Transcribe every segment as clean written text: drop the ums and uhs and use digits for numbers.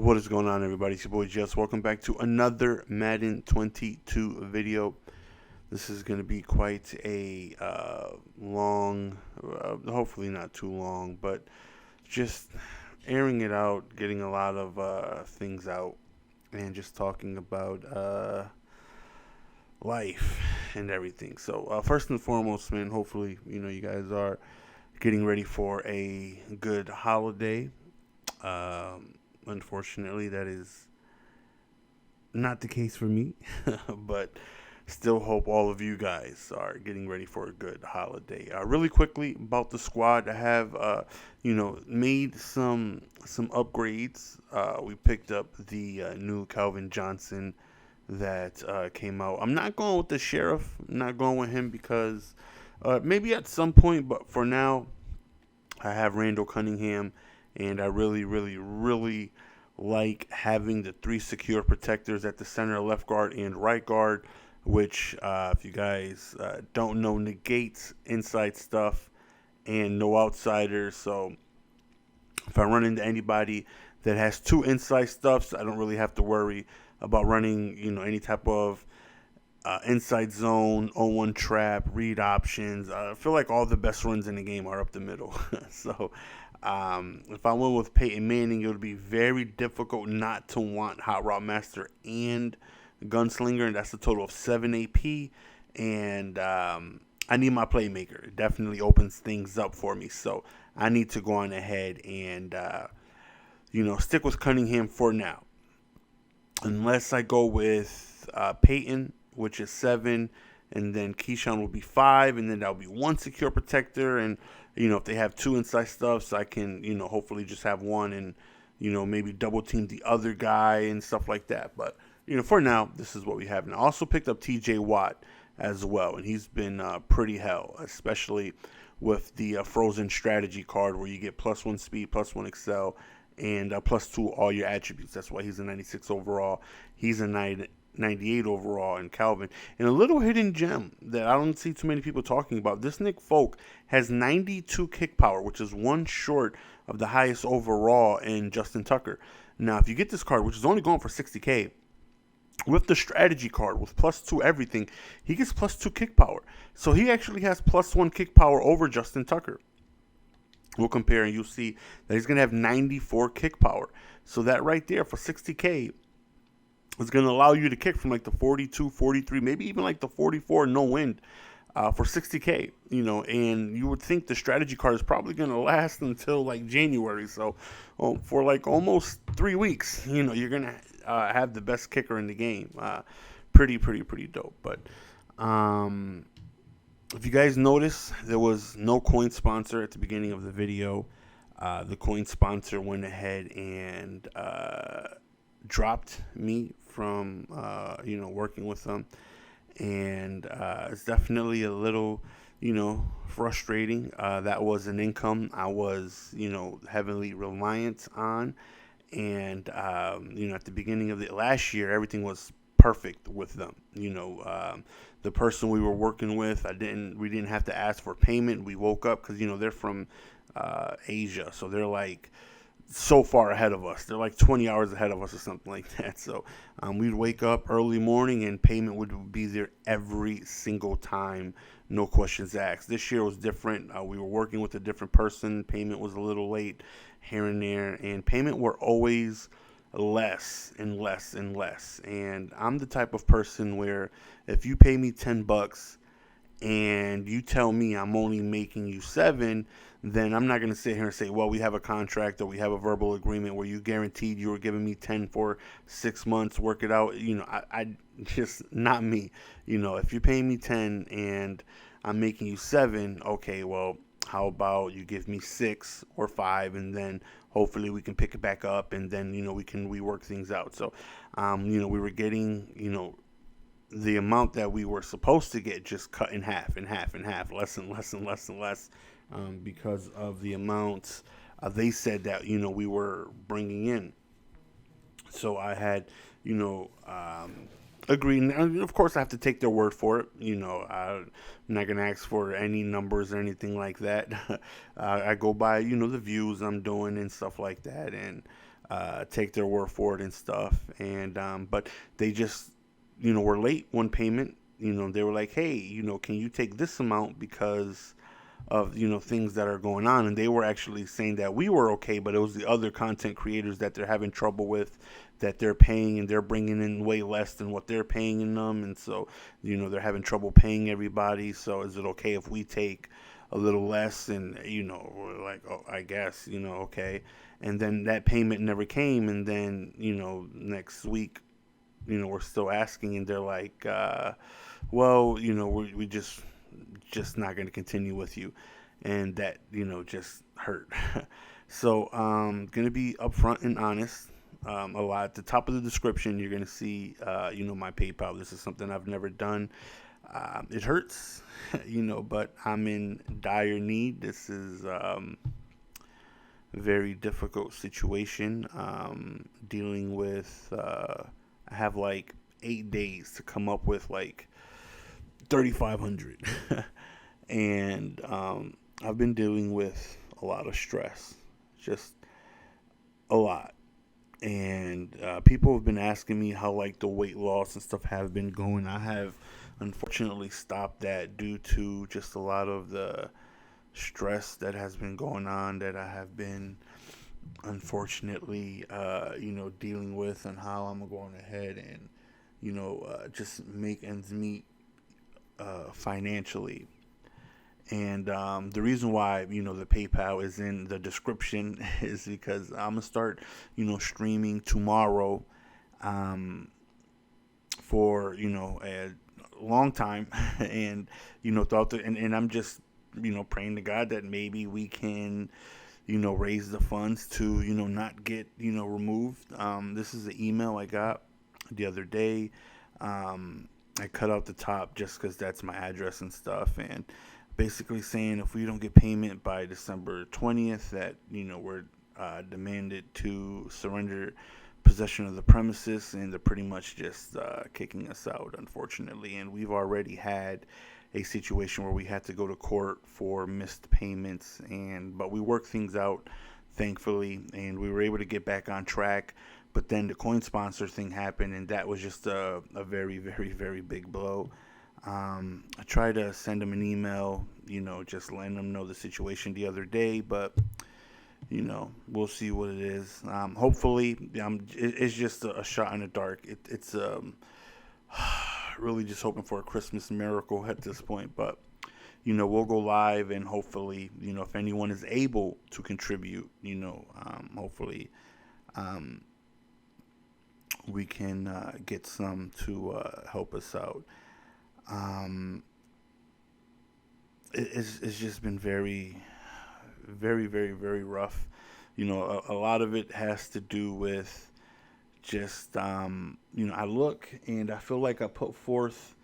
What is going on, everybody? It's your boy Jess. Welcome back to another Madden 22 video. This is going to be quite a long, hopefully not too long, but just airing it out, getting a lot of things out, and just talking about life and everything. So, first and foremost, man, hopefully, you guys are getting ready for a good holiday. Unfortunately, that is not the case for me, but still hope all of you guys are getting ready for a good holiday. Really quickly about the squad, I have made some upgrades. We picked up the new Calvin Johnson that came out. I'm not going with the sheriff. I'm not going with him because maybe at some point, but for now, I have Randall Cunningham, and I really, really, really like having the three secure protectors at the center, left guard, and right guard, which, if you guys don't know, negates inside stuff and no outsiders. So if I run into anybody that has two inside stuffs, I don't really have to worry about running, any type of inside zone, 0-1 trap, read options. I feel like all the best runs in the game are up the middle. So if I went with Peyton Manning, it would be very difficult not to want Hot Route Master and Gunslinger, and that's a total of 7 AP. And I need my playmaker. It definitely opens things up for me. So I need to go on ahead and, stick with Cunningham for now. Unless I go with Peyton, which is 7, and then Keyshawn will be 5, and then that'll be one secure protector. And, if they have two inside stuffs, I can, hopefully just have one and, maybe double team the other guy and stuff like that. But, for now, this is what we have. And I also picked up TJ Watt as well, and he's been pretty hell, especially with the Frozen Strategy card where you get +1 speed, +1 excel, and +2 all your attributes. That's why he's a 96 overall. He's a 98 overall in Calvin. And a little hidden gem that I don't see too many people talking about. This Nick Folk has 92 kick power, which is one short of the highest overall in Justin Tucker. Now, if you get this card, which is only going for 60K, with the strategy card, with +2 everything, he gets +2 kick power. So he actually has +1 kick power over Justin Tucker. We'll compare, and you'll see that he's going to have 94 kick power. So that right there for 60K is going to allow you to kick from like the 42, 43, maybe even like the 44 no wind for 60K, and you would think the strategy card is probably going to last until like January. So for like almost 3 weeks, you're going to have the best kicker in the game. Pretty dope. But if you guys notice, there was no coin sponsor at the beginning of the video. The coin sponsor went ahead and dropped me from working with them, and it's definitely a little frustrating. That was an income I was heavily reliant on, and at the beginning of the last year, everything was perfect with them. The person we were working with, we didn't have to ask for payment. We woke up because they're from Asia, so they're like so far ahead of us. They're like 20 hours ahead of us or something like that. So we'd wake up early morning and payment would be there every single time, no questions asked. This year was different. We were working with a different person. Payment was a little late here and there, and payment were always less and less and less. And I'm the type of person where if you pay me $10 and you tell me I'm only making you 7, then I'm not going to sit here and say, well, we have a contract or we have a verbal agreement where you guaranteed you were giving me 10 for 6 months, work it out. I just, not me. If you're paying me 10 and I'm making you 7, okay, well, how about you give me 6 or 5, and then hopefully we can pick it back up, and then, we work things out. So, we were getting, the amount that we were supposed to get just cut in half, less and less and less and less, because of the amounts they said that we were bringing in. So I had agreed. And of course, I have to take their word for it. I'm not gonna ask for any numbers or anything like that. I go by the views I'm doing and stuff like that, and take their word for it and stuff. And but they just, were late one payment. They were like, hey, can you take this amount because of things that are going on. And they were actually saying that we were okay, but it was the other content creators that they're having trouble with, that they're paying, and they're bringing in way less than what they're paying in them. And so they're having trouble paying everybody. So is it okay if we take a little less? And we're like, oh, I guess, okay. And then that payment never came. And then next week, we're still asking, and they're like, well, we just not going to continue with you. And that just hurt. So going to be upfront and honest. A lot at the top of the description, you're going to see my PayPal. This is something I've never done. It hurts, but I'm in dire need. This is a very difficult situation. Dealing with I have like 8 days to come up with like 3,500. And I've been dealing with a lot of stress, just a lot. And people have been asking me how like the weight loss and stuff have been going. I have unfortunately stopped that due to just a lot of the stress that has been going on, that I have been unfortunately dealing with, and how I'm going ahead and just make ends meet financially. And the reason why the PayPal is in the description is because I'm gonna start streaming tomorrow for a long time. And throughout and I'm just praying to God that maybe we can raise the funds to not get removed. This is the email I got the other day. I cut out the top just because that's my address and stuff, and basically saying if we don't get payment by December 20th, that we're demanded to surrender possession of the premises, and they're pretty much just kicking us out, unfortunately. And we've already had a situation where we had to go to court for missed payments, but we worked things out, thankfully, and we were able to get back on track. But then the coin sponsor thing happened, and that was just a very, very, very big blow. I tried to send them an email, just letting them know the situation the other day, but we'll see what it is. Hopefully, it's just a shot in the dark. It's really just hoping for a Christmas miracle at this point, but we'll go live, and hopefully, if anyone is able to contribute, hopefully, we can get some to help us out. It's just been very, very, very, very rough. A lot of it has to do with just, I look and I feel like I put forth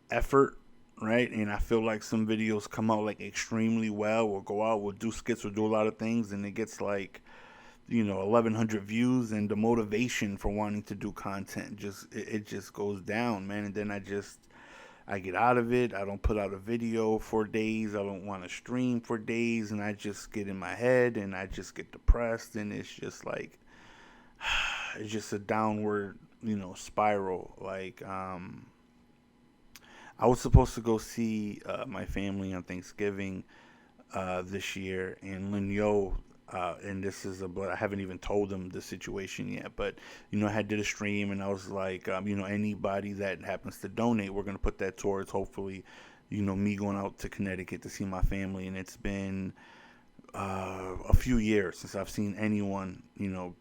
effort, right? And I feel like some videos come out like extremely well. We'll go out, we'll do skits, we'll do a lot of things, and it gets like 1,100 views, and the motivation for wanting to do content it just goes down, man. And then I get out of it. I don't put out a video for days. I don't want to stream for days, and I just get in my head, and I just get depressed, and it's just like it's just a downward spiral. Like I was supposed to go see my family on Thanksgiving this year, and Lin Yo. And this is I haven't even told them the situation yet, but I had did a stream, and I was like, anybody that happens to donate, we're gonna put that towards hopefully, me going out to Connecticut to see my family. And it's been a few years since I've seen anyone,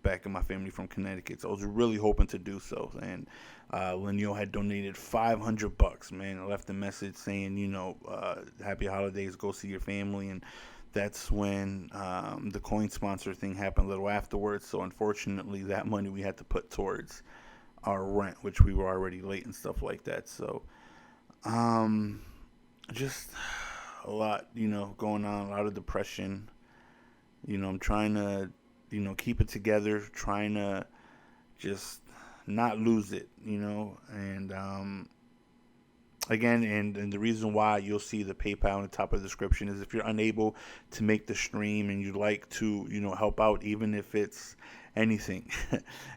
back in my family from Connecticut. So I was really hoping to do so. And Lenio had donated $500, man. I left a message saying, happy holidays, go see your family. And that's when the coin sponsor thing happened a little afterwards. So unfortunately, that money we had to put towards our rent, which we were already late and stuff like that. So just a lot, going on, a lot of depression. I'm trying to, keep it together, trying to just not lose it, and again, and the reason why you'll see the PayPal on the top of the description is if you're unable to make the stream and you'd like to, help out, even if it's anything,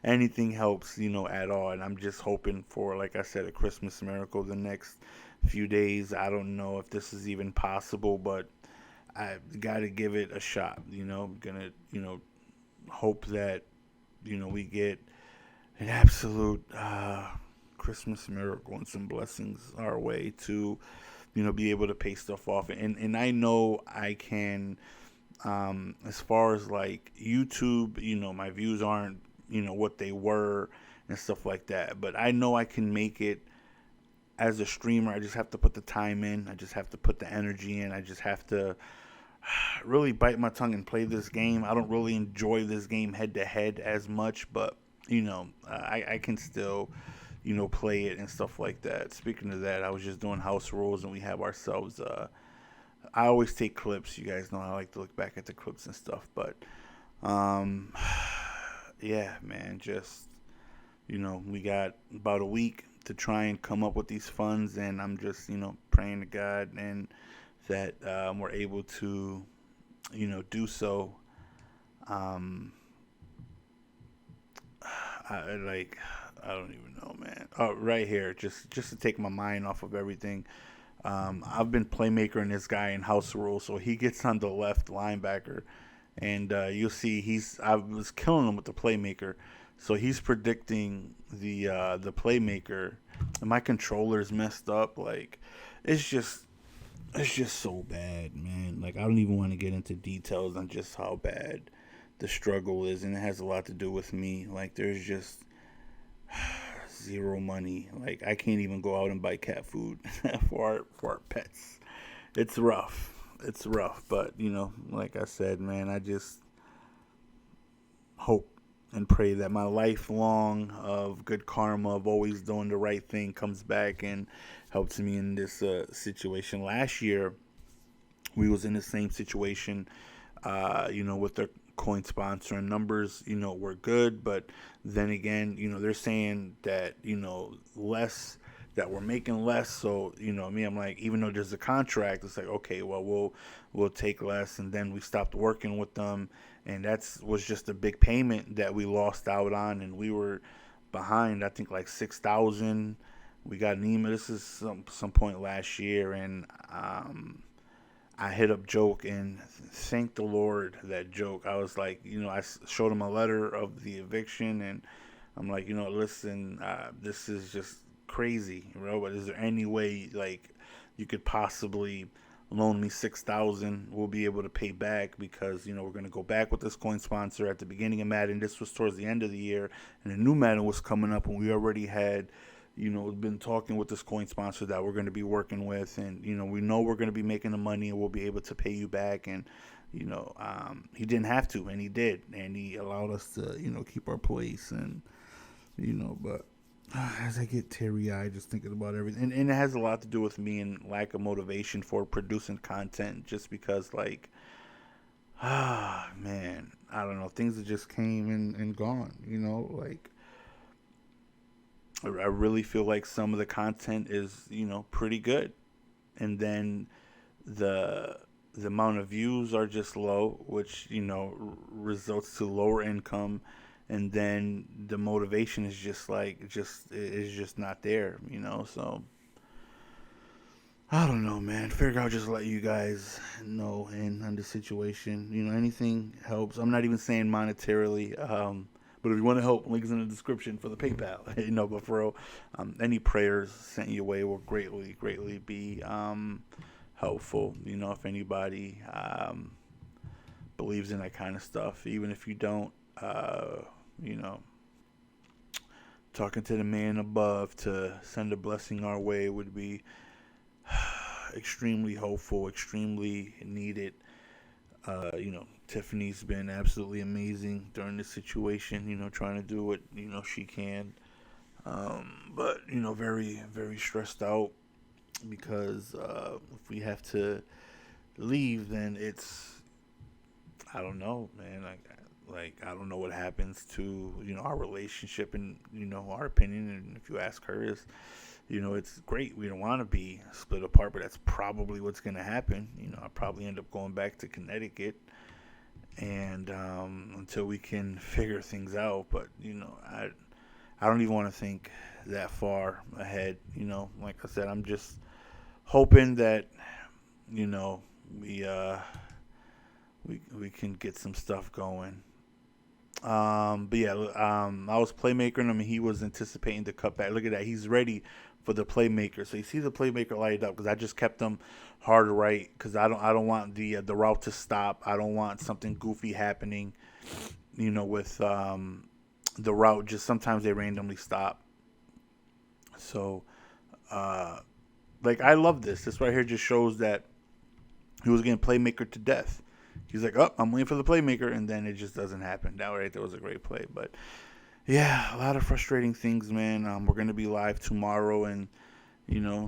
anything helps, at all. And I'm just hoping for, like I said, a Christmas miracle the next few days. I don't know if this is even possible, but I got to give it a shot. Gonna, hope that, we get an absolute Christmas miracle and some blessings our way to, be able to pay stuff off. And I know I can, as far as like YouTube, my views aren't, what they were and stuff like that. But I know I can make it as a streamer. I just have to put the time in. I just have to put the energy in. I just have to really bite my tongue and play this game. I don't really enjoy this game head to head as much, but I can still, play it and stuff like that. Speaking of that, I was just doing house rules and we have ourselves. I always take clips. You guys know I like to look back at the clips and stuff, but um, yeah, man, just we got about a week to try and come up with these funds, and I'm just praying to God and that we're able to do so. Um, I don't even know, man. Oh, right here, just to take my mind off of everything. I've been playmaker in this guy in house rules, so he gets on the left linebacker, and you'll see I was killing him with the playmaker, so he's predicting the playmaker, and my controller's messed up. Like, it's just it's just so bad, man. Like, I don't even want to get into details on just how bad the struggle is, and it has a lot to do with me. Like, there's just zero money. Like, I can't even go out and buy cat food for our pets. It's rough. It's rough, but like I said, man, I just hope and pray that my lifelong of good karma of always doing the right thing comes back and helps me in this situation. Last year, we was in the same situation, with their coin sponsor, and numbers, were good, but then again, they're saying that, less, that we're making less. So, me, I'm like, even though there's a contract, it's like, okay, well, we'll take less, and then we stopped working with them, and was just a big payment that we lost out on, and we were behind, I think, like 6,000. We got an email. This is some point last year, and I hit up Joke, and thank the Lord that Joke. I was like, I showed him a letter of the eviction, and I'm like, listen, this is just crazy, but is there any way, like, you could possibly loan me 6,000? We'll be able to pay back, because we're gonna go back with this coin sponsor at the beginning of Madden. This was towards the end of the year, and the new Madden was coming up, and we already had been talking with this coin sponsor that we're going to be working with, and we know we're going to be making the money, and we'll be able to pay you back. And he didn't have to, and he did, and he allowed us to keep our place. And but as I get teary-eyed just thinking about everything, and it has a lot to do with me and lack of motivation for producing content, just because, like, man, I don't know, things that just came and gone, like, I really feel like some of the content is, pretty good, and then the amount of views are just low, which results to lower income, and then the motivation is just is just not there, So I don't know, man. Figure I'll just let you guys know in on the situation. Anything helps. I'm not even saying monetarily. But if you want to help, links in the description for the PayPal. But for real, any prayers sent your way will greatly, greatly be helpful. If anybody believes in that kind of stuff, even if you don't, you know, talking to the man above to send a blessing our way would be extremely hopeful, extremely needed. Tiffany's been absolutely amazing during this situation, trying to do what, she can. But, very, very stressed out because if we have to leave, then I don't know, man. I don't know what happens to, our relationship, and, our opinion, and if you ask her, is It's great. We don't want to be split apart, but that's probably what's going to happen. I'll probably end up going back to Connecticut, and until we can figure things out. But I don't even want to think that far ahead. Like I said, I'm just hoping that you know we we can get some stuff going. But yeah, I was playmaking him, and he was anticipating the cutback. Look at that, he's ready for the playmaker. So you see the playmaker light up because I just kept him hard right because I don't want the route to stop. I don't want something goofy happening. With the route, just sometimes they randomly stop. So, like I love this. This right here just shows that he was getting playmaker to death. He's like, oh, I'm waiting for the playmaker, and then it just doesn't happen. That right there was a great play. But, yeah, a lot of frustrating things, man. We're going to be live tomorrow and,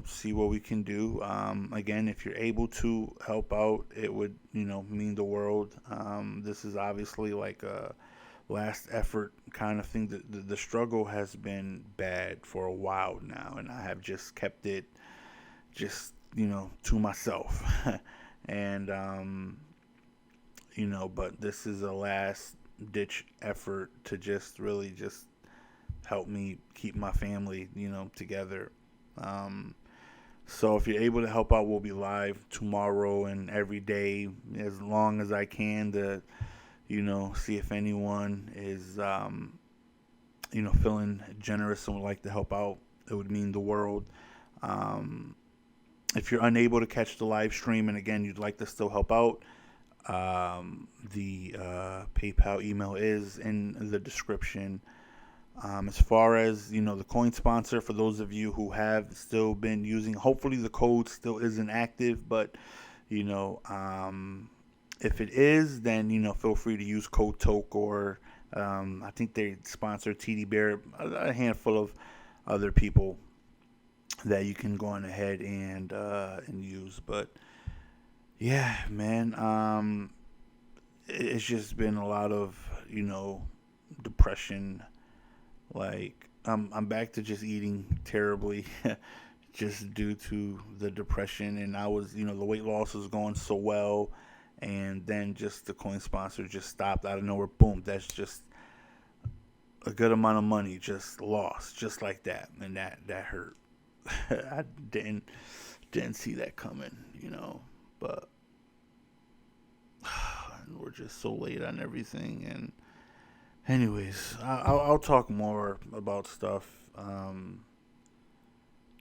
see what we can do. Again, if you're able to help out, it would, mean the world. This is obviously like a last effort kind of thing. The struggle has been bad for a while now, and I have just kept it just, to myself. And, but this is a last ditch effort to just really just help me keep my family, together. So if you're able to help out, we'll be live tomorrow and every day as long as I can to, see if anyone is, feeling generous and would like to help out. It would mean the world. If you're unable to catch the live stream and again, you'd like to still help out, the PayPal email is in the description. As far as the coin sponsor, for those of you who have still been using, hopefully the code still isn't active, but if it is, then feel free to use code TOKE, or I think they sponsor TD Bear, a handful of other people that you can go on ahead and use. But yeah, man, it's just been a lot of depression. Like I'm back to just eating terribly, just due to the depression. And I was, the weight loss was going so well, and then just the coin sponsor just stopped out of nowhere. Boom, that's just a good amount of money just lost, just like that, and that hurt. I didn't see that coming, but we're just so late on everything. And anyways, I'll talk more about stuff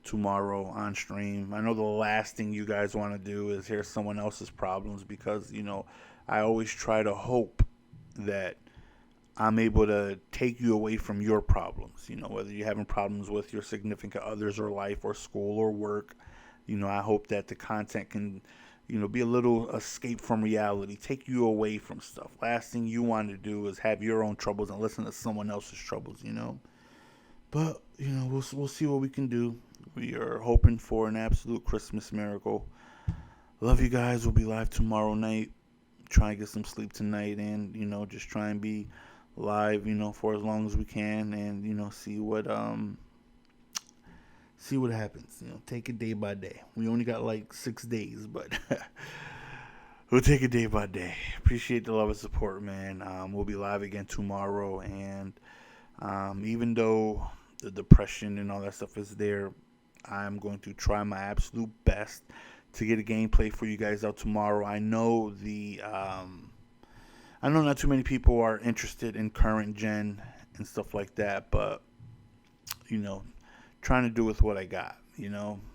tomorrow on stream. I know the last thing you guys want to do is hear someone else's problems because, I always try to hope that I'm able to take you away from your problems, whether you're having problems with your significant others or life or school or work. I hope that the content can, be a little escape from reality, take you away from stuff. Last thing you want to do is have your own troubles and listen to someone else's troubles, But, we'll see what we can do. We are hoping for an absolute Christmas miracle. Love you guys. We'll be live tomorrow night. Try and get some sleep tonight and, just try and be live, for as long as we can and, see what happens. Take it day by day. We only got like 6 days, but we'll take it day by day. Appreciate the love and support, man. We'll be live again tomorrow, and even though the depression and all that stuff is there, I'm going to try my absolute best to get a gameplay for you guys out tomorrow. I know I know not too many people are interested in current gen and stuff like that, but trying to do with what I got.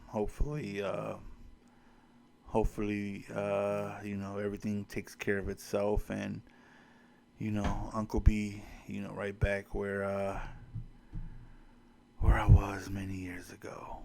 Hopefully, everything takes care of itself, and Uncle B, right back where I was many years ago.